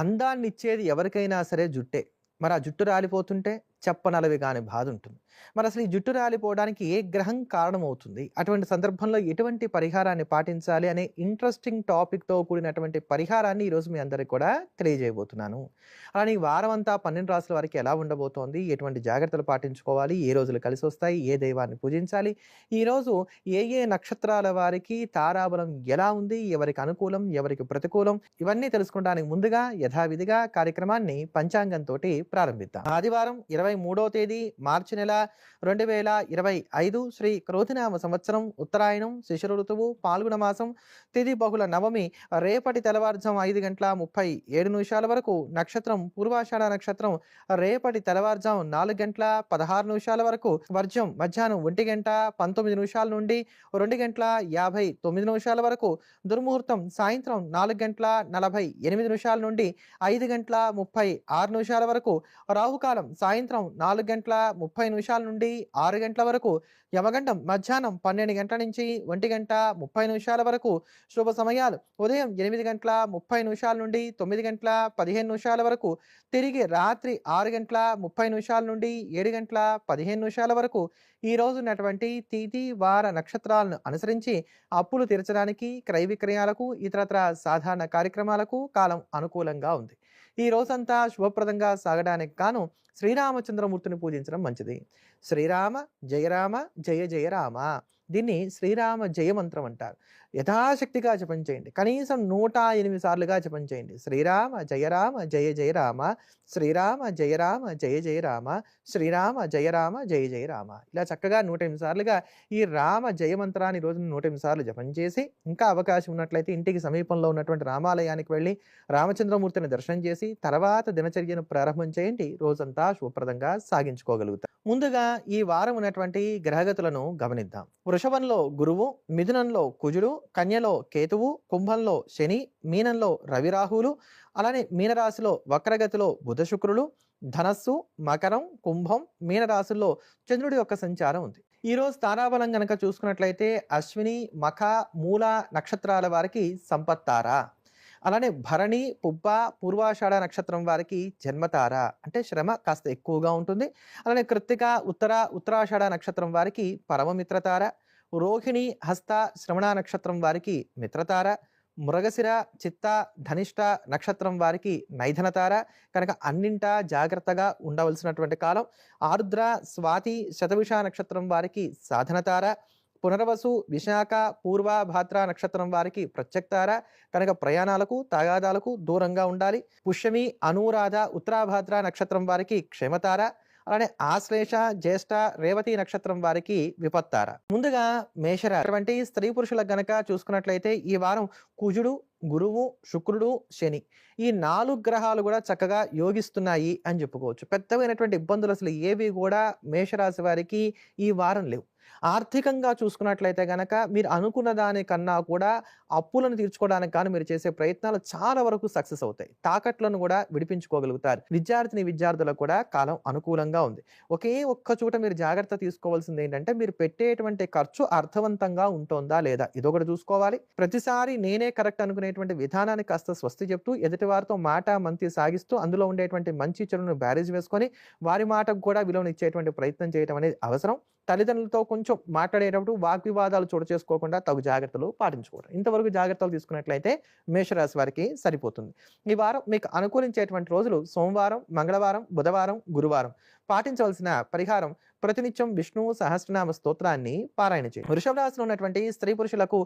అందాన్నిచ్చేది ఎవరికైనా సరే జుట్టే. మరి ఆ జుట్టు రాలిపోతుంటే చెప్పనలవి గాని బాధుంటుంది. మరసలు ఈ జుట్టు రాలిపోవడానికి ఏ గ్రహం కారణమవుతుంది? అటువంటి సందర్భంలో ఎటువంటి పరిహారాన్ని పాటించాలి అనే ఇంట్రెస్టింగ్ టాపిక్‌తో కూడినటువంటి పరిహారాన్ని ఈరోజు మీ అందరికి కూడా తెలియజేయబోతున్నాను. అలానే ఈ వారమంతా 12 రాసుల వారికి ఎలా ఉండబోతోంది? ఎటువంటి జాగ్రత్తలు పాటించుకోవాలి? ఏ రోజులు కలిసొస్తాయి? ఏ దైవాన్ని పూజించాలి? ఈరోజు ఏ నక్షత్రాల వారికి తారాబలం ఎలా ఉంది? ఎవరికి అనుకూలం? ఎవరికి ప్రతికూలం? ఇవన్నీ తెలుసుకోవడానికి ముందుగా యథావిధిగా కార్యక్రమాన్ని పంచాంగంతోటి ప్రారంభిద్దాం. ఆదివారం 23వ తేదీ మార్చి నెల 2025 శ్రీ క్రోధినామ సంవత్సరం ఉత్తరాయణం శిశిర ఋతువు పాల్గొన మాసం తిథి బహుళ నవమి రేపటి తెల్లవారుజాము 5:37 వరకు నక్షత్రం పూర్వాషాఢ నక్షత్రం రేపటి తెల్లవారుజాము 4:16 వరకు వర్జం మధ్యాహ్నం 1:19 నుండి 2:59 వరకు దుర్ముహూర్తం సాయంత్రం 4:48 నుండి 5:36 వరకు రాహుకాలం సాయంత్రం 4:30 నుండి 6 గంటల వరకు యమగండం మధ్యాహ్నం 12 గంటల నుంచి 1:30 వరకు శుభ సమయాలు ఉదయం 8:30 నుండి 9:15 వరకు తిరిగి రాత్రి 6:30 నుండి 7:15 వరకు ఈ రోజు ఉన్నటువంటి తిథి వార నక్షత్రాలను అనుసరించి అప్పులు తీర్చడానికి క్రయ విక్రయాలకు ఇతరత్ర సాధారణ కార్యక్రమాలకు కాలం అనుకూలంగా ఉంది. ఈ రోజంతా శుభప్రదంగా సాగడానికి గాను శ్రీరామచంద్రమూర్తిని పూజించడం మంచిది. శ్రీరామ జయ రామ జయ జయ రామ, దీన్ని శ్రీరామ జయమంత్రం అంటారు. యథాశక్తిగా జపం చేయండి. కనీసం 108 సార్లుగా జపం చేయండి. శ్రీరామ జయ రామ జయ జయ రామ, శ్రీరామ జయ రామ జయ జయ రామ, శ్రీరామ జయ రామ జయ జయ రామ. ఇలా చక్కగా 108 సార్లుగా ఈ రామ జయమంత్రాన్ని రోజున 108 సార్లు జపం చేసి, ఇంకా అవకాశం ఉన్నట్లయితే ఇంటికి సమీపంలో ఉన్నటువంటి రామాలయానికి వెళ్ళి రామచంద్రమూర్తిని దర్శనం చేసి తర్వాత దినచర్యను ప్రారంభం చేయండి. రోజంతా శుభప్రదంగా సాగించుకోగలుగుతారు. ముందుగా ఈ వారం ఉన్నటువంటి గ్రహగతులను గమనిద్దాం. వృషభంలో గురువు, మిథునంలో కుజుడు, కన్యలో కేతువు, కుంభంలో శని, మీనంలో రవి రాహువులు, అలానే మీనరాశిలో వక్రగతిలో బుధ శుక్రులు, ధనస్సు మకరం కుంభం మీనరాశుల్లో చంద్రుడి యొక్క సంచారం ఉంది. ఈరోజు తారాబలం గనక చూసుకున్నట్లయితే అశ్విని మఖ మూల నక్షత్రాల వారికి సంపత్తారా, అలానే భరణి పుబ్బ పూర్వాషాఢ నక్షత్రం వారికి జన్మతార అంటే శ్రమ కాస్త ఎక్కువగా ఉంటుంది. అలానే కృత్తిక ఉత్తరాషాఢ నక్షత్రం వారికి పరమమిత్రతార, రోహిణి హస్త శ్రవణ నక్షత్రం వారికి మిత్రతార, మృగశిర చిత్త ధనిష్ట నక్షత్రం వారికి నైధనతార. కనుక అన్నింటా జాగ్రత్తగా ఉండవలసినటువంటి కాలం. ఆరుద్ర స్వాతి శతభిష నక్షత్రం వారికి సాధనతార, పునర్వసు విశాఖ పూర్వ భాద్ర నక్షత్రం వారికి ప్రత్యక్తార. కనుక ప్రయాణాలకు తాగాదాలకు దూరంగా ఉండాలి. పుష్యమి అనురాధ ఉత్తరాభాద్ర నక్షత్రం వారికి క్షేమతార, అలానే ఆశ్లేష జ్యేష్ఠ రేవతి నక్షత్రం వారికి విపత్తార. ముందుగా మేషరాశి స్త్రీ పురుషులకు గనక చూసుకున్నట్లయితే ఈ వారం కుజుడు గురువు శుక్రుడు శని ఈ 4 గ్రహాలు కూడా చక్కగా యోగిస్తున్నాయి అని చెప్పుకోవచ్చు. పెద్దమైనటువంటి ఇబ్బందులు అసలు ఏవి కూడా మేషరాశి వారికి ఈ వారం లేవు. ఆర్థికంగా చూసుకున్నట్లయితే గనక మీరు అనుకున్న దానికన్నా కూడా అప్పులను తీర్చుకోవడానికి కానీ మీరు చేసే ప్రయత్నాలు చాలా వరకు సక్సెస్ అవుతాయి. తాకట్లను కూడా విడిపించుకోగలుగుతారు. విద్యార్థులకు కూడా కాలం అనుకూలంగా ఉంది. ఒక్క చోట మీరు జాగ్రత్త తీసుకోవాల్సింది ఏంటంటే మీరు పెట్టేటువంటి ఖర్చు అర్థవంతంగా ఉంటుందా లేదా ఇదొకటి చూసుకోవాలి. ప్రతిసారి నేనే కరెక్ట్ అనుకునేటువంటి విధానాన్ని కాస్త స్వస్తి చెప్తూ ఎదుటి వారితో మాట మంతి సాగిస్తూ అందులో ఉండేటువంటి మంచి చెడును బ్యారేజ్ వేసుకొని వారి మాటకు కూడా విలువనిచ్చేటువంటి ప్రయత్నం చేయడం అనేది అవసరం. తల్లిదండ్రులతో కొంచెం మాట్లాడేటప్పుడు వాగ్వివాదాలు చోటు చేసుకోకుండా తగు జాగ్రత్తలు పాటించుకోవడం. ఇంతవరకు జాగ్రత్తలు తీసుకున్నట్లయితే మేషరాశి వారికి సరిపోతుంది. ఈ వారం మీకు అనుకూలించేటువంటి రోజులు సోమవారం, మంగళవారం, బుధవారం, గురువారం. పాటించవలసిన పరిహారం ప్రతినిత్యం విష్ణు సహస్రనామ స్తోత్రాన్ని పారాయణ చేయండి. వృషభ రాశిలో ఉన్నటువంటి స్త్రీ పురుషులకు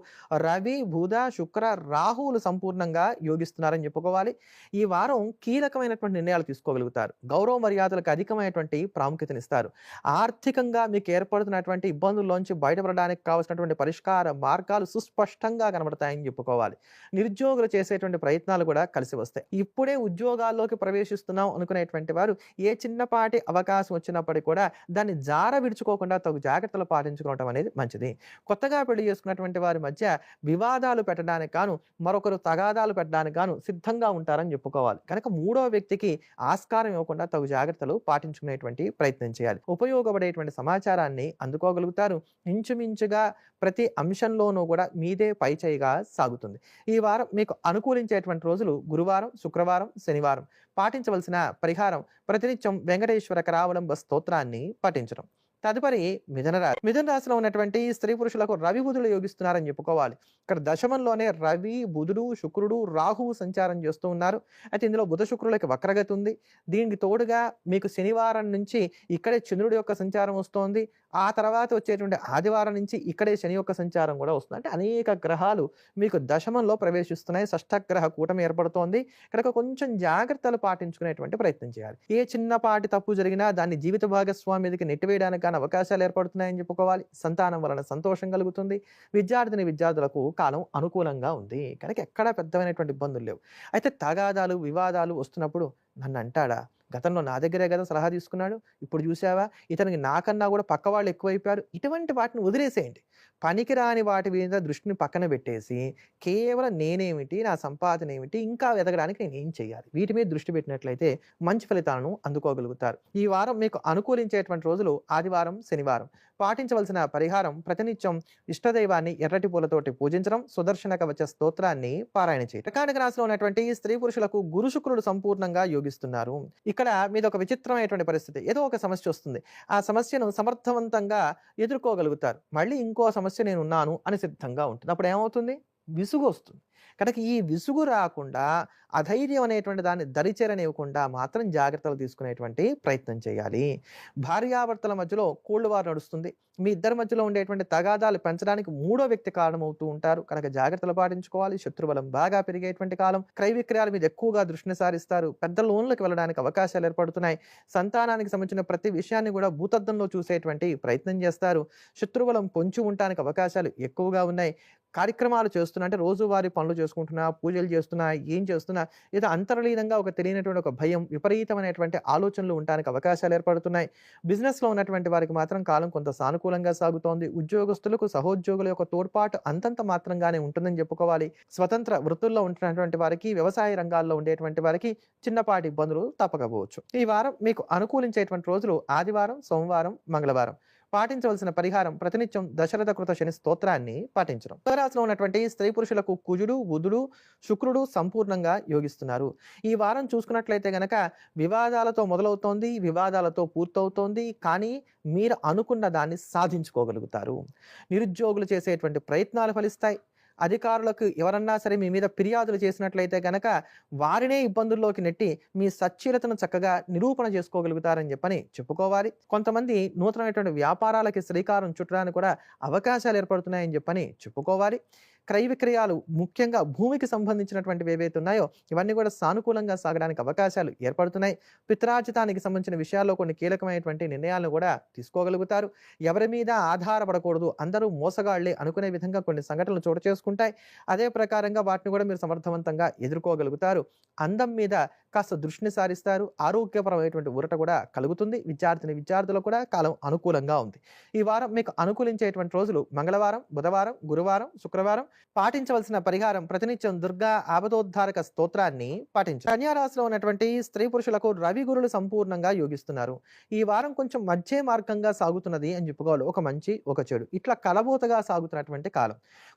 రవి బుధ శుక్ర రాహువులు సంపూర్ణంగా యోగిస్తున్నారని చెప్పుకోవాలి. ఈ వారం కీలకమైనటువంటి నిర్ణయాలు తీసుకోగలుగుతారు. గౌరవ మర్యాదలకు అధికమైనటువంటి ప్రాముఖ్యతనిస్తారు. ఆర్థికంగా మీకు ఏర్పడుతున్నటువంటి ఇబ్బందుల్లోంచి బయటపడడానికి కావాల్సినటువంటి పరిష్కార మార్గాలు సుస్పష్టంగా కనబడతాయని చెప్పుకోవాలి. నిరుద్యోగులు చేసేటువంటి ప్రయత్నాలు కూడా కలిసి వస్తాయి. ఇప్పుడే ఉద్యోగాల్లోకి ప్రవేశిస్తున్నాం అనుకునేటువంటి వారు ఏ చిన్నపాటి అవకాశం వచ్చినప్పటికీ కూడా దాన్ని జార విడుచుకోకుండా తగు జాగ్రత్తలు పాటించుకోవడం అనేది మంచిది. కొత్తగా పెళ్లి చేసుకున్నటువంటి వారి మధ్య వివాదాలు పెట్టడానికి గాను మరొకరు తగాదాలు పెట్టడానికి గాను సిద్ధంగా ఉంటారని చెప్పుకోవాలి. కనుక మూడో వ్యక్తికి ఆస్కారం ఇవ్వకుండా తగు జాగ్రత్తలు పాటించుకునేటువంటి ప్రయత్నం చేయాలి. ఉపయోగపడేటువంటి సమాచారాన్ని అందుకోగలుగుతారు. ఇంచుమించుగా ప్రతి అంశంలోనూ కూడా మీదే పైచేయిగా సాగుతుంది. ఈ వారం మీకు అనుకూలించేటువంటి రోజులు గురువారం, శుక్రవారం, శనివారం. పాటించవలసిన పరిహారం ప్రతినిత్యం వెంకటేశ్వర కరావలంబ స్తోత్రాన్ని పఠించడం. తదుపరి మిథున రాశిలో ఉన్నటువంటి స్త్రీ పురుషులకు రవి బుధులు యోగిస్తున్నారని చెప్పుకోవాలి. ఇక్కడ దశమంలోనే రవి, బుధుడు, శుక్రుడు, రాహువు సంచారం చేస్తూ ఉన్నారు. అయితే ఇందులో బుధ శుక్రులకి వక్రగతి ఉంది. దీనికి తోడుగా మీకు శనివారం నుంచి ఇక్కడే చంద్రుడి యొక్క సంచారం వస్తోంది. ఆ తర్వాత వచ్చేటువంటి ఆదివారం నుంచి ఇక్కడే శని యొక్క సంచారం కూడా వస్తుంది. అంటే అనేక గ్రహాలు మీకు దశమంలో ప్రవేశిస్తున్నాయి. షష్ఠగ్రహ కూటమి ఏర్పడుతోంది. కనుక కొంచెం జాగ్రత్తలు పాటించుకునేటువంటి ప్రయత్నం చేయాలి. ఏ చిన్నపాటి తప్పు జరిగినా దాన్ని జీవిత భాగస్వామి మీదకి నెట్టివేయడానికి కానీ అవకాశాలు ఏర్పడుతున్నాయని చెప్పుకోవాలి. సంతానం వలన సంతోషం కలుగుతుంది. విద్యార్థులకు కాలం అనుకూలంగా ఉంది. కనుక ఎక్కడా పెద్దమైనటువంటి ఇబ్బందులు లేవు. అయితే తగాదాలు, వివాదాలు వస్తున్నప్పుడు నన్ను అంటాడా? గతంలో నా దగ్గరే కదా సలహా తీసుకున్నాడు. ఇప్పుడు చూసావా ఇతనికి నాకన్నా కూడా పక్క వాళ్ళు ఎక్కువైపోయారు. ఇటువంటి వాటిని వదిలేసేయండి. పనికిరాని వాటి మీద దృష్టిని పక్కన పెట్టేసి కేవలం నేనేమిటి, నా సంపాదన ఏమిటి, ఇంకా ఎదగడానికి నేను ఏం చేయాలి, వీటి మీద దృష్టి పెట్టినట్లయితే మంచి ఫలితాలను అందుకోగలుగుతారు. ఈ వారం మీకు అనుకూలించేటువంటి రోజులు ఆదివారం, శనివారం. పాటించవలసిన పరిహారం ప్రతినిత్యం ఇష్టదైవాన్ని ఎర్రటి పూలతోటి పూజించడం, సుదర్శన కవచ స్తోత్రాన్ని పారాయణ చేయడం. కర్కాటక రాశిలో ఉన్నటువంటి స్త్రీ పురుషులకు గురు శుక్రుడు సంపూర్ణంగా యోగిస్తున్నారు. ఇక్కడ మీద ఒక విచిత్రమైనటువంటి పరిస్థితి. ఏదో ఒక సమస్య వస్తుంది. ఆ సమస్యను సమర్థవంతంగా ఎదుర్కోగలుగుతారు. మళ్ళీ ఇంకో సమస్య నేనున్నాను అని సిద్ధంగా ఉంటుంది. అప్పుడు ఏమవుతుంది? విసుగు వస్తుంది. కనుక ఈ విసుగు రాకుండా, అధైర్యం అనేటువంటి దాన్ని దరిచేరనివ్వకుండా మాత్రం జాగ్రత్తలు తీసుకునేటువంటి ప్రయత్నం చేయాలి. భార్యాభర్తల మధ్యలో కోల్డ్ వార్ నడుస్తుంది. మీ ఇద్దరి మధ్యలో ఉండేటువంటి తగాదాలు పెంచడానికి మూడో వ్యక్తి కారణమవుతూ ఉంటారు. కనుక జాగ్రత్తలు పాటించుకోవాలి. శత్రుబలం బాగా పెరిగేటువంటి కాలం. క్రయ విక్రయాల మీద ఎక్కువగా దృష్టిని సారిస్తారు. పెద్ద లోన్లకు వెళ్ళడానికి అవకాశాలు ఏర్పడుతున్నాయి. సంతానానికి సంబంధించిన ప్రతి విషయాన్ని కూడా భూతద్దంలో చూసేటువంటి ప్రయత్నం చేస్తారు. శత్రుబలం పొంచి ఉండడానికి అవకాశాలు ఎక్కువగా ఉన్నాయి. కార్యక్రమాలు చేస్తున్నా అంటే రోజువారీ పనులు చేసుకుంటున్నా, పూజలు చేస్తున్నా, ఏం చేస్తున్నా ఏదో అంతర్లీనంగా ఒక తెలియనటువంటి ఒక భయం, విపరీతమైనటువంటి ఆలోచనలు ఉండడానికి అవకాశాలు ఏర్పడుతున్నాయి. బిజినెస్‌లో ఉన్నటువంటి వారికి మాత్రం కాలం కొంత సానుకూలంగా సాగుతోంది. ఉద్యోగస్తులకు సహోద్యోగుల యొక్క తోడ్పాటు అంతంత మాత్రంగానే ఉంటుందని చెప్పుకోవాలి. స్వతంత్ర వృత్తుల్లో ఉంటున్నటువంటి వారికి, వ్యవసాయ రంగాల్లో ఉండేటువంటి వారికి చిన్నపాటి ఇబ్బందులు తప్పకపోవచ్చు. ఈ వారం మీకు అనుకూలించేటువంటి రోజులు ఆదివారం, సోమవారం, మంగళవారం. పాటించవలసిన పరిహారం ప్రతినిత్యం దశరథ కృత శని స్తోత్రాన్ని పాటించడం. తులారాశిలో ఉన్నటువంటి స్త్రీ పురుషులకు కుజుడు, బుధుడు, శుక్రుడు సంపూర్ణంగా యోగిస్తున్నారు. ఈ వారం చూసుకున్నట్లయితే గనక వివాదాలతో మొదలవుతోంది, వివాదాలతో పూర్తవుతోంది. కానీ మీరు అనుకున్న దాన్ని సాధించుకోగలుగుతారు. నిరుద్యోగులు చేసేటువంటి ప్రయత్నాలు ఫలిస్తాయి. అధికారులకు ఎవరన్నా సరే మీ మీద ఫిర్యాదులు చేసినట్లయితే గనక వారినే ఇబ్బందుల్లోకి నెట్టి మీ సచ్చీలతను చక్కగా నిరూపణ చేసుకోగలుగుతారని చెప్పని చెప్పుకోవాలి. కొంతమంది నూతనమైనటువంటి వ్యాపారాలకి శ్రీకారం చుట్టడానికి కూడా అవకాశాలు ఏర్పడుతున్నాయని చెప్పని చెప్పుకోవాలి. క్రయ విక్రయాలు ముఖ్యంగా భూమికి సంబంధించినటువంటివి ఏవైతే ఉన్నాయో ఇవన్నీ కూడా సానుకూలంగా సాగడానికి అవకాశాలు ఏర్పడుతున్నాయి. పిత్రార్జితానికి సంబంధించిన విషయాల్లో కొన్ని కీలకమైనటువంటి నిర్ణయాలను కూడా తీసుకోగలుగుతారు. ఎవరి మీద ఆధారపడకూడదు, అందరూ మోసగాళ్లే అనుకునే విధంగా కొన్ని సంఘటనలు చోటు చేసుకుంటాయి. అదే ప్రకారంగా వాటిని కూడా మీరు సమర్థవంతంగా ఎదుర్కోగలుగుతారు. అందం మీద కాస్త దృష్టిని సారిస్తారు. ఆరోగ్యపరమైనటువంటి ఊరట కూడా కలుగుతుంది. విద్యార్థులకు కూడా కాలం అనుకూలంగా ఉంది. ఈ వారం మీకు అనుకూలించేటువంటి రోజులు మంగళవారం, బుధవారం, గురువారం, శుక్రవారం. పాటించవలసిన పరిహారం ప్రతినిత్యం దుర్గా ఆపదోద్ధారక స్తోత్రాన్ని పాటించాలి. కన్యా రాశిలో ఉన్నటువంటి స్త్రీ పురుషులకు రవి గురులు సంపూర్ణంగా యోగిస్తున్నారు. ఈ వారం కొంచెం మధ్య మార్గంగా సాగుతున్నది అని చెప్పుకోవాలి. ఒక మంచి, ఒక చెడు ఇట్లా కలబోతగా సాగుతున్నటువంటి కాలం.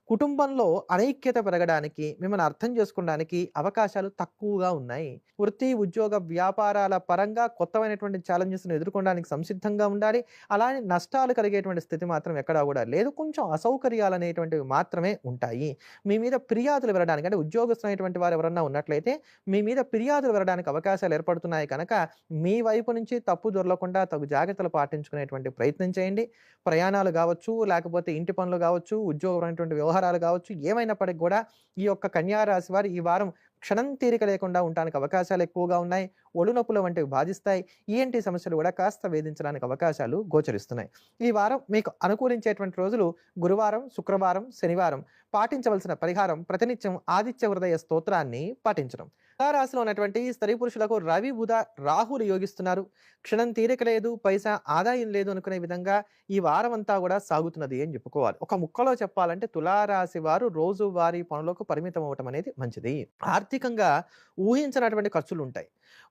కుటుంబంలో అనైక్యత పెరగడానికి, మిమ్మల్ని అర్థం చేసుకోవడానికి అవకాశాలు తక్కువగా ఉన్నాయి. వృత్తి, ఉద్యోగ, వ్యాపారాల పరంగా కొత్తమైనటువంటి ఛాలెంజెస్‌ను ఎదుర్కొనడానికి సంసిద్ధంగా ఉండాలి. అలానే నష్టాలు కలిగేటువంటి స్థితి మాత్రం ఎక్కడా కూడా లేదు. కొంచెం అసౌకర్యాలు అనేటువంటివి మాత్రమే ఉంటాయి. మీ మీద ఫిర్యాదులు వెళ్ళడానికి అంటే ఉద్యోగస్తులైనటువంటి వారు ఎవరన్నా ఉన్నట్లయితే మీ మీద ఫిర్యాదులు వెళ్ళడానికి అవకాశాలు ఏర్పడుతున్నాయి కనుక మీ వైపు నుంచి తప్పు దొరలకుండా తగు జాగ్రత్తలు పాటించుకునేటువంటి ప్రయత్నం చేయండి. ప్రయాణాలు కావచ్చు, లేకపోతే ఇంటి పనులు కావచ్చు, ఉద్యోగపరమైనటువంటి వ్యవహారాలు కావచ్చు, ఏమైనప్పటికి కూడా ఈ యొక్క కన్యా రాశి వారు ఈ వారం క్షణం తీరిక లేకుండా ఉండడానికి అవకాశాలు ఎక్కువగా ఉన్నాయి. ఒళ్ళు నొప్పులు వంటివి బాధిస్తాయి. ఈఎన్టీ సమస్యలు కూడా కాస్త వేధించడానికి అవకాశాలు గోచరిస్తున్నాయి. ఈ వారం మీకు అనుకూలించేటువంటి రోజులు గురువారం, శుక్రవారం, శనివారం. పాటించవలసిన పరిహారం ప్రతినిత్యం ఆదిత్య హృదయ స్తోత్రాన్ని పాటించడం. తులారాశిలో ఉన్నటువంటి స్త్రీ పురుషులకు రవి, బుధ, రాహులు యోగిస్తున్నారు. క్షణం తీరిక లేదు, పైసా ఆదాయం లేదు అనుకునే విధంగా ఈ వారమంతా గూడా సాగుతున్నది అని చెప్పుకోవాలి. ఒక ముక్కలో చెప్పాలంటే తులారాశి వారు రోజువారీ పనులకు పరిమితం అవ్వటం అనేది మంచిది. ఆర్థికంగా ఊహించనటువంటి ఖర్చులుంటాయి.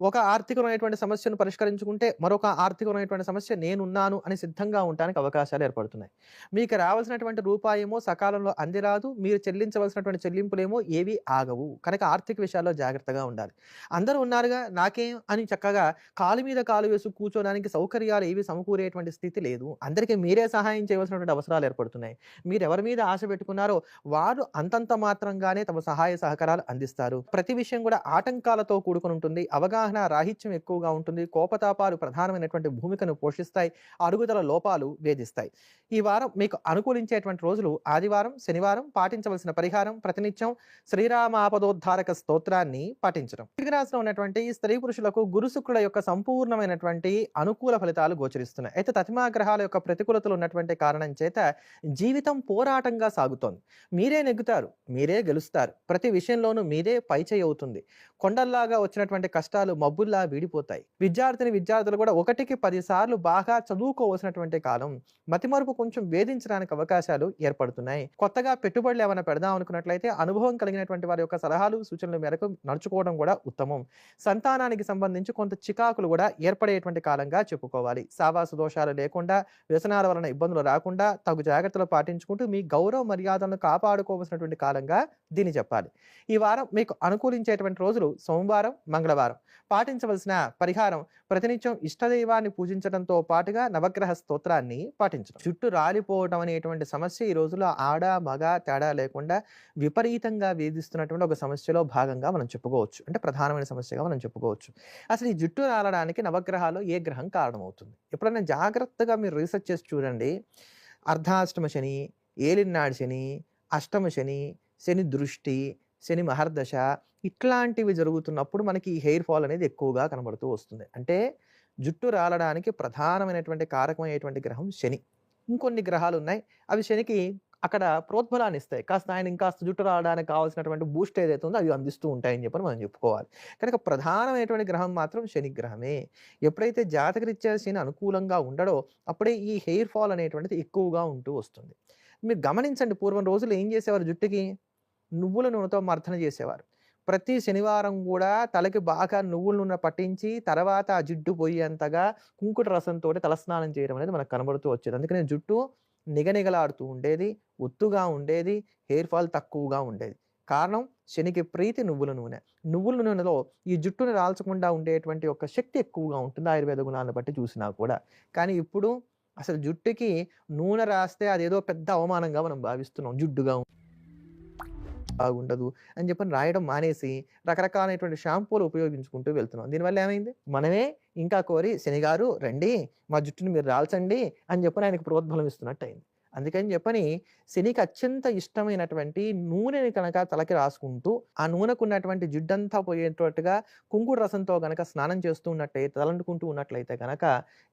ఒక ఆర్థికమైనటువంటి సమస్యను పరిష్కరించుకుంటే, మరొక ఆర్థికమైనటువంటి సమస్య నేనున్నాను అని సిద్ధంగా ఉండటానికి అవకాశాలు ఏర్పడుతున్నాయి. మీకు రావాల్సినటువంటి రూపాయేమో సకాలంలో అందిరాదు. మీరు చెల్లించవలసినటువంటి చెల్లింపులేమో ఏవి ఆగవు. కనుక ఆర్థిక విషయాల్లో జాగ్రత్తగా ఉండాలి. అందరూ ఉన్నారుగా నాకేం అని చక్కగా కాలు మీద కాలు వేసి కూర్చోడానికి సౌకర్యాలు ఏవి సమకూరేటువంటి స్థితి లేదు. అందరికీ మీరే సహాయం చేయవలసినటువంటి అవసరాలు ఏర్పడుతున్నాయి. మీరెవరి మీద ఆశ పెట్టుకున్నారో వారు అంతంత మాత్రంగానే తమ సహాయ సహకారాలు అందిస్తారు. ప్రతి విషయం కూడా ఆటంకాలతో కూడుకొని ఉంటుంది. అవగాహన రాహిత్యం ఎక్కువగా ఉంటుంది. కోపతాపాలు ప్రధానమైనటువంటి భూమికను పోషిస్తాయి. అరుగుదల లోపాలు వేధిస్తాయి. ఈ వారం మీకు అనుకూలించేటువంటి రోజులు ఆదివారం, శనివారం. పాటించవలసిన పరిహారం ప్రతినిత్యం శ్రీరామాపదోద్ధారక స్తోత్రాన్ని పాటించడం. వృశ్చిక రాశిలో ఉన్నటువంటి స్త్రీ పురుషులకు గురు శుక్రుల యొక్క సంపూర్ణమైనటువంటి అనుకూల ఫలితాలు గోచరిస్తున్నాయి. అయితే తతిమా గ్రహాల యొక్క ప్రతికూలతలు ఉన్నటువంటి కారణం చేత జీవితం పోరాటంగా సాగుతోంది. మీరే నెగ్గుతారు, మీరే గెలుస్తారు. ప్రతి విషయంలోనూ మీదే పైచేయి అవుతుంది. కొండల్లాగా వచ్చినటువంటి కష్టాలు మబ్బుల్లా వీడిపోతాయి. విద్యార్థులు కూడా 1కి 10 సార్లు బాగా చదువుకోవలసినటువంటి కాలం. మతిమరుపు కొంచెం వేధించడానికి అవకాశాలు ఏర్పడుతున్నాయి. కొత్తగా పెట్టుబడులు ఏమైనా పెడదాం అనుకున్నట్లయితే అనుభవం కలిగినటువంటి వారి యొక్క సలహాలు, సూచనల మేరకు నడుచుకోవడం కూడా ఉత్తమం. సంతానానికి సంబంధించి కొంత చికాకులు కూడా ఏర్పడేటువంటి కాలంగా చెప్పుకోవాలి. సావాసు దోషాలు లేకుండా, వ్యసనాల వలన ఇబ్బందులు రాకుండా తగు జాగ్రత్తలు పాటించుకుంటూ మీ గౌరవ మర్యాదలను కాపాడుకోవాల్సినటువంటి కాలంగా దీన్ని చెప్పాలి. ఈ వారం మీకు అనుకూలించేటువంటి రోజులు సోమవారం, మంగళవారం. పాటించవలసిన పరిహారం ప్రతినిత్యం ఇష్టదైవాన్ని పూజించడంతో పాటుగా నవగ్రహ స్తోత్రాన్ని పాటించడం. జుట్టు రాలిపోవడం అనేటువంటి సమస్య ఈ రోజుల్లో ఆడ మగ తేడా లేకుండా విపరీతంగా వేధిస్తున్నటువంటి ఒక సమస్యలో భాగంగా మనం చెప్పుకోవచ్చు. అంటే ప్రధానమైన సమస్యగా మనం చెప్పుకోవచ్చు. అసలు ఈ జుట్టు రాలడానికి నవగ్రహాల్లో ఏ గ్రహం కారణమవుతుంది? ఎప్పుడైనా జాగ్రత్తగా మీరు రీసెర్చ్ చేసి చూడండి. అర్ధాష్టమ శని, ఏలినాడు శని, అష్టమ శని, శని దృష్టి, శని మహర్దశ ఇట్లాంటివి జరుగుతున్నప్పుడు మనకి ఈ హెయిర్ ఫాల్ అనేది ఎక్కువగా కనబడుతూ వస్తుంది. అంటే జుట్టు రాలడానికి ప్రధానమైనటువంటి కారకమైనటువంటి గ్రహం శని. ఇంకొన్ని గ్రహాలు ఉన్నాయి. అవి శనికి అక్కడ ప్రోద్బలాన్ని ఇస్తాయి. కాస్త ఆయన ఇంకాస్త జుట్టు రావడానికి కావాల్సినటువంటి బూస్ట్ ఏదైతే ఉందో అవి అందిస్తూ ఉంటాయని చెప్పని మనం చెప్పుకోవాలి. కనుక ప్రధానమైనటువంటి గ్రహం మాత్రం శని గ్రహమే. ఎప్పుడైతే జాతకరీత్యా శని అనుకూలంగా ఉండడో అప్పుడే ఈ హెయిర్ ఫాల్ అనేటువంటిది ఎక్కువగా ఉంటూ వస్తుంది. మీరు గమనించండి, పూర్వం రోజులు ఏం చేసేవారు? జుట్టుకి నువ్వుల నూనెతో మర్దన చేసేవారు. ప్రతి శనివారం కూడా తలకి బాగా నువ్వుల నూనె పట్టించి తర్వాత ఆ జిడ్డు పోయేంతగా కుంకుట రసంతో తలస్నానం చేయడం అనేది మనకు కనబడుతూ వచ్చేది. అందుకని జుట్టు నిగనిగలాడుతూ ఉండేది, ఒత్తుగా ఉండేది, హెయిర్ ఫాల్ తక్కువగా ఉండేది. కారణం శనికి ప్రీతి నువ్వుల నూనె. నువ్వుల నూనెలో ఈ జుట్టుని రాల్చకుండా ఉండేటువంటి ఒక శక్తి ఎక్కువగా ఉంటుంది ఆయుర్వేద గుణాలను బట్టి చూసినా కూడా. కానీ ఇప్పుడు అసలు జుట్టుకి నూనె రాస్తే అదేదో పెద్ద అవమానంగా మనం భావిస్తున్నాం. జిడ్డుగా బాగుండదు అని చెప్పని రాయడం మానేసి రకరకాలైనటువంటి షాంపూలు ఉపయోగించుకుంటూ వెళ్తున్నాం. దీనివల్ల ఏమైంది? మనమే ఇంకా కోరి శనిగారు రండి మా జుట్టుని మీరు రాల్చండి అని చెప్పని ఆయనకు ప్రోద్బలం ఇస్తున్నట్టు అయింది. అందుకని చెప్పని శనికి అత్యంత ఇష్టమైనటువంటి నూనెని కనుక తలకి రాసుకుంటూ ఆ నూనెకు ఉన్నటువంటి జిడ్డంతా పోయేటట్టుగా కుంకుడు రసంతో కనుక స్నానం చేస్తూ ఉన్నట్లయితే, తలంటుకుంటూ ఉన్నట్లయితే కనుక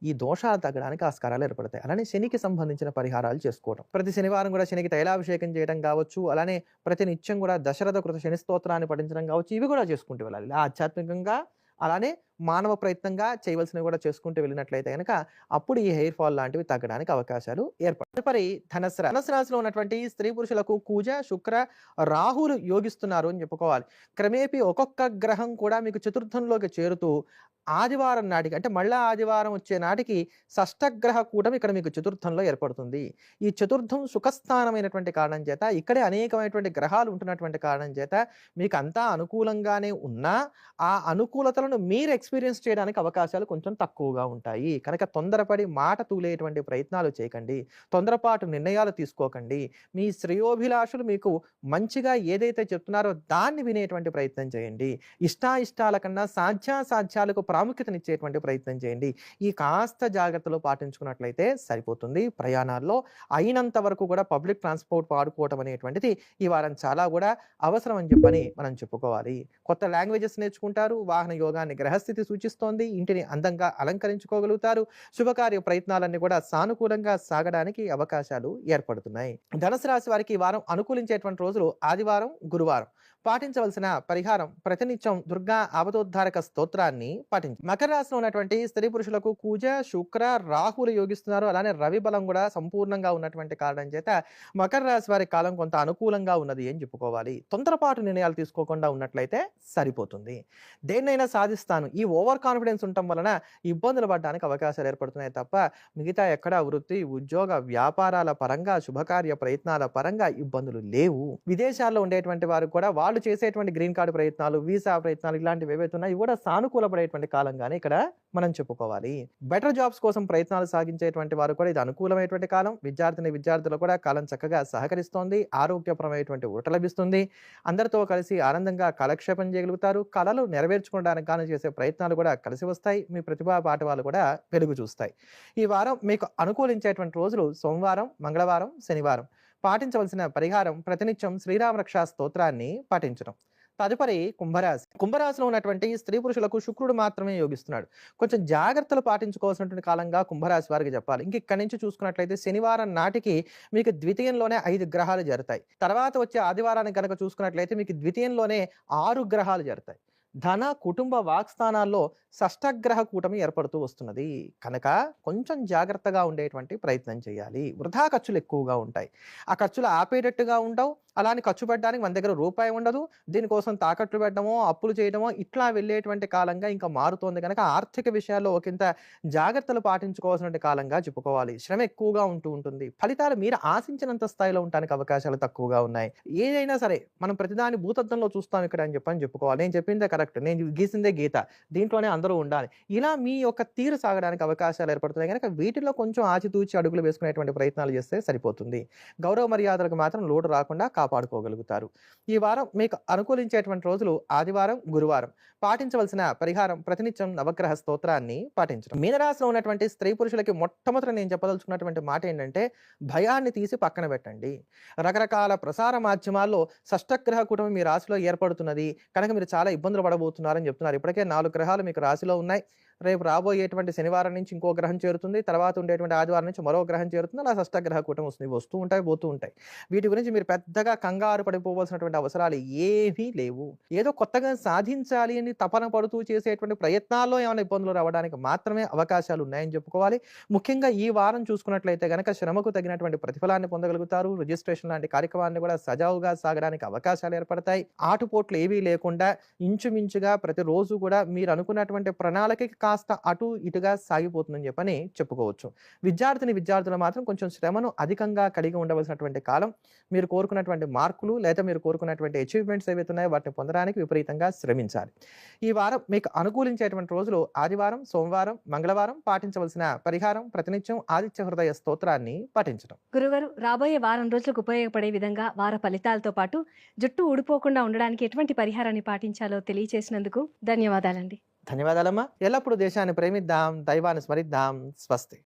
ఈ దోషాలు తగ్గడానికి ఆస్కారాలు ఏర్పడతాయి. అలానే శనికి సంబంధించిన పరిహారాలు చేసుకోవడం. ప్రతి శనివారం కూడా శనికి తైలాభిషేకం చేయడం కావచ్చు, అలానే ప్రతి నిత్యం కూడా దశరథ కృత శని స్తోత్రాన్ని పఠించడం కావచ్చు, ఇవి కూడా చేసుకుంటూ వెళ్ళాలి. ఆధ్యాత్మికంగా అలానే మానవ ప్రయత్నంగా చేయవలసినవి కూడా చేసుకుంటూ వెళ్ళినట్లయితే కనుక అప్పుడు ఈ హెయిర్ ఫాల్ లాంటివి తగ్గడానికి అవకాశాలు ఏర్పడతాయి. తదుపరి ధనస్సు రాశిలో ఉన్నటువంటి స్త్రీ పురుషులకు కుజ, శుక్ర, రాహులు యోగిస్తున్నారు అని చెప్పుకోవాలి. క్రమేపీ ఒక్కొక్క గ్రహం కూడా మీకు చతుర్థంలోకి చేరుతూ ఆదివారం నాటికి, అంటే మళ్ళా ఆదివారం వచ్చే నాటికి షష్టగ్రహ కూటమి ఇక్కడ మీకు చతుర్థంలో ఏర్పడుతుంది. ఈ చతుర్థం సుఖస్థానమైనటువంటి కారణం చేత, ఇక్కడే అనేకమైనటువంటి గ్రహాలు ఉంటున్నటువంటి కారణం చేత మీకు అంతా అనుకూలంగానే ఉన్నా ఆ అనుకూలతలను మీరు ఎక్స్పీరియన్స్ చేయడానికి అవకాశాలు కొంచెం తక్కువగా ఉంటాయి. కనుక తొందరపడి మాట తూలేటువంటి ప్రయత్నాలు చేయకండి. తొందరపాటు నిర్ణయాలు తీసుకోకండి. మీ శ్రేయోభిలాషులు మీకు మంచిగా ఏదైతే చెప్తున్నారో దాన్ని వినేటువంటి ప్రయత్నం చేయండి. ఇష్టాయిష్టాల కన్నా సాధ్యాసాధ్యాలకు ప్రాముఖ్యతనిచ్చేటువంటి ప్రయత్నం చేయండి. ఈ కాస్త జాగ్రత్తలు పాటించుకున్నట్లయితే సరిపోతుంది. ప్రయాణాల్లో అయినంత వరకు కూడా పబ్లిక్ ట్రాన్స్పోర్ట్ వాడుకోవటం అనేటువంటిది ఈ వారం చాలా కూడా అవసరం అని చెప్పని మనం చెప్పుకోవాలి. కొత్త లాంగ్వేజెస్ నేర్చుకుంటారు. వాహన యోగాన్ని గ్రహస్థితి సూచిస్తోంది. ఇంటిని అందంగా అలంకరించుకోగలుగుతారు. శుభకార్య ప్రయత్నాలన్నీ కూడా సానుకూలంగా సాగడానికి అవకాశాలు ఏర్పడుతున్నాయి. ధనుసు రాశి వారికి ఈ వారం అనుకూలించేటువంటి రోజులు ఆదివారం, గురువారం. పాటించవలసిన పరిహారం ప్రతినిత్యం దుర్గా అవధోద్ధారక స్తోత్రాన్ని మకర రాశిలో ఉన్నటువంటి స్త్రీ పురుషులకు కుజ శుక్ర రాహులు యోగిస్తున్నారు. అలానే రవి బలం కూడా సంపూర్ణంగా ఉన్నటువంటి కారణం చేత మకర రాశి వారి కాలం కొంత అనుకూలంగా ఉన్నది అని చెప్పుకోవాలి. తొందరపాటు నిర్ణయాలు తీసుకోకుండా ఉన్నట్లయితే సరిపోతుంది. దేన్నైనా సాధిస్తాను ఈ ఓవర్ కాన్ఫిడెన్స్ ఉండటం వలన ఇబ్బందులు పడడానికి అవకాశాలు ఏర్పడుతున్నాయి తప్ప మిగతా ఎక్కడ వృత్తి ఉద్యోగ వ్యాపారాల పరంగా శుభకార్య ప్రయత్నాల పరంగా ఇబ్బందులు లేవు. విదేశాల్లో ఉండేటువంటి వారు కూడా వాళ్ళు చేసేటువంటి గ్రీన్ కార్డు ప్రయత్నాలు, వీసా ప్రయత్నాలు ఇలాంటివి ఏవైతే ఉన్నాయో ఇవి కూడా సానుకూల పడేటువంటి కాలంగానే ఇక్కడ మనం చెప్పుకోవాలి. బెటర్ జాబ్స్ కోసం ప్రయత్నాలు సాగించేటువంటి వారు కూడా ఇది అనుకూలమైనటువంటి కాలం. విద్యార్థులు కూడా కాలం చక్కగా సహకరిస్తోంది. ఆరోగ్యపరమైనటువంటి ఊరట లభిస్తుంది. అందరితో కలిసి ఆనందంగా కాలక్షేపం చేయగలుగుతారు. కలలు నెరవేర్చుకోవడానికి గాను చేసే ప్రయత్నాలు కూడా కలిసి వస్తాయి. మీ ప్రతిభా పాఠవాలు కూడా వెలుగు చూస్తాయి. ఈ వారం మీకు అనుకూలించేటువంటి రోజులు సోమవారం, మంగళవారం, శనివారం. పాటించవలసిన పరిహారం ప్రతినిత్యం శ్రీరామ రక్షా స్తోత్రాన్ని పాటించడం. తదుపరి కుంభరాశిలో ఉన్నటువంటి స్త్రీ పురుషులకు శుక్రుడు మాత్రమే యోగిస్తున్నాడు. కొంచెం జాగ్రత్తలు పాటించుకోవాల్సినటువంటి కాలంగా కుంభరాశి వారికి చెప్పాలి. ఇంక ఇక్కడి నుంచి చూసుకున్నట్లయితే శనివారం నాటికి మీకు ద్వితీయంలోనే 5 గ్రహాలు జరుగుతాయి. తర్వాత వచ్చే ఆదివారానికి కనుక చూసుకున్నట్లయితే మీకు ద్వితీయంలోనే 6 గ్రహాలు జరుగుతాయి. ధన కుటుంబ వాక్స్థానాల్లో షష్టగ్రహ కూటమి ఏర్పడుతూ వస్తున్నది కనుక కొంచెం జాగ్రత్తగా ఉండేటువంటి ప్రయత్నం చేయాలి. వృధా ఖర్చులు ఎక్కువగా ఉంటాయి. ఆ ఖర్చులు ఆపేటట్టుగా ఉండవు. అలానే ఖర్చు పెట్టడానికి మన దగ్గర రూపాయి ఉండదు. దీనికోసం తాకట్లు పెట్టడమో అప్పులు చేయడమో ఇట్లా వెళ్ళేటువంటి కాలంగా ఇంకా మారుతోంది కనుక ఆర్థిక విషయాల్లో ఒకంత జాగ్రత్తలు పాటించుకోవాల్సిన కాలంగా చెప్పుకోవాలి. శ్రమ ఎక్కువగా ఉంటుంది. ఫలితాలు మీరు ఆశించినంత స్థాయిలో ఉండడానికి అవకాశాలు తక్కువగా ఉన్నాయి. ఏదైనా సరే మనం ప్రతిదాని భూతత్వంలో చూస్తాం ఇక్కడ అని చెప్పుకోవాలి. నేను చెప్పిందే కరెక్ట్, నేను గీసిందే గీత, దీంట్లోనే అందరూ ఉండాలి. ఇలా మీ యొక్క తీరు సాగడానికి అవకాశాలు ఏర్పడుతున్నాయి కనుక వీటిలో కొంచెం ఆచితూచి అడుగులు వేసుకునేటువంటి ప్రయత్నాలు చేస్తే సరిపోతుంది. గౌరవ మర్యాదలకు మాత్రం లోటు రాకుండా కాపాడుకోగలుగుతారు. ఈ వారం మీకు అనుకూలించేటువంటి రోజులు ఆదివారం, గురువారం. పాటించవలసిన పరిహారం ప్రతినిత్యం నవగ్రహ స్తోత్రాన్ని పాటించడం. మీనరాశిలో ఉన్నటువంటి స్త్రీ పురుషులకి మొట్టమొదట నేను చెప్పదలుచుకున్నటువంటి మాట ఏంటంటే భయాన్ని తీసి పక్కన పెట్టండి. రకరకాల ప్రసార మాధ్యమాల్లో షష్టగ్రహ కూటమి మీ రాశిలో ఏర్పడుతున్నది కనుక మీరు చాలా ఇబ్బందులు పడబోతున్నారని చెప్తున్నారు. ఇప్పటికే 4 గ్రహాలు మీకు రాశిలో ఉన్నాయి. రేపు రాబోయేటువంటి శనివారం నుంచి ఇంకో గ్రహం చేరుతుంది. తర్వాత ఉండేటువంటి ఆదివారం నుంచి మరో గ్రహం చేరుతుంది. అలా షష్టగ్రహ కూటమి వస్తుంది. వస్తూ ఉంటాయి, పోతూ ఉంటాయి. వీటి గురించి మీరు పెద్దగా కంగారు పడిపోవాల్సినటువంటి అవసరాలు ఏమీ లేవు. ఏదో కొత్తగా సాధించాలి అని తపన పడుతూ చేసేటువంటి ప్రయత్నాల్లో ఏమైనా ఇబ్బందులు రావడానికి మాత్రమే అవకాశాలు ఉన్నాయని చెప్పుకోవాలి. ముఖ్యంగా ఈ వారం చూసుకున్నట్లయితే గనక శ్రమకు తగినటువంటి ప్రతిఫలాన్ని పొందగలుగుతారు. రిజిస్ట్రేషన్ లాంటి కార్యక్రమాన్ని కూడా సజావుగా సాగడానికి అవకాశాలు ఏర్పడతాయి. ఆటుపోట్లు ఏవీ లేకుండా ఇంచుమించుగా ప్రతిరోజు కూడా మీరు అనుకున్నటువంటి ప్రణాళికకి కాస్త అటు ఇటుగా సాగిపోతుందని చెప్పని చెప్పుకోవచ్చు. విద్యార్థులు మాత్రం కొంచెం శ్రమను అధికంగా కలిగి ఉండవలసినటువంటి కాలం. మీరు కోరుకున్నటువంటి మార్కులు లేదా మీరు కోరుకున్నటువంటి అచీవ్మెంట్స్ ఏవైతే ఉన్నాయో వాటిని పొందడానికి విపరీతంగా శ్రమించాలి. ఈ వారం మీకు అనుకూలించేటువంటి రోజులు ఆదివారం, సోమవారం, మంగళవారం. పాటించవలసిన పరిహారం ప్రతినిత్యం ఆదిత్య హృదయ స్తోత్రాన్ని పాటించడం. గురుగారు, రాబోయే వారం రోజులకు ఉపయోగపడే విధంగా వార ఫలితాలతో పాటు జుట్టు ఊడిపోకుండా ఉండడానికి ఎటువంటి పరిహారాన్ని పాటించాలో తెలియజేసినందుకు ధన్యవాదాలండి. ధన్యవాదాలమ్మా. ఎల్లప్పుడూ దేశాన్ని ప్రేమిద్దాం, దైవాన్ని స్మరిద్దాం. స్వస్తి.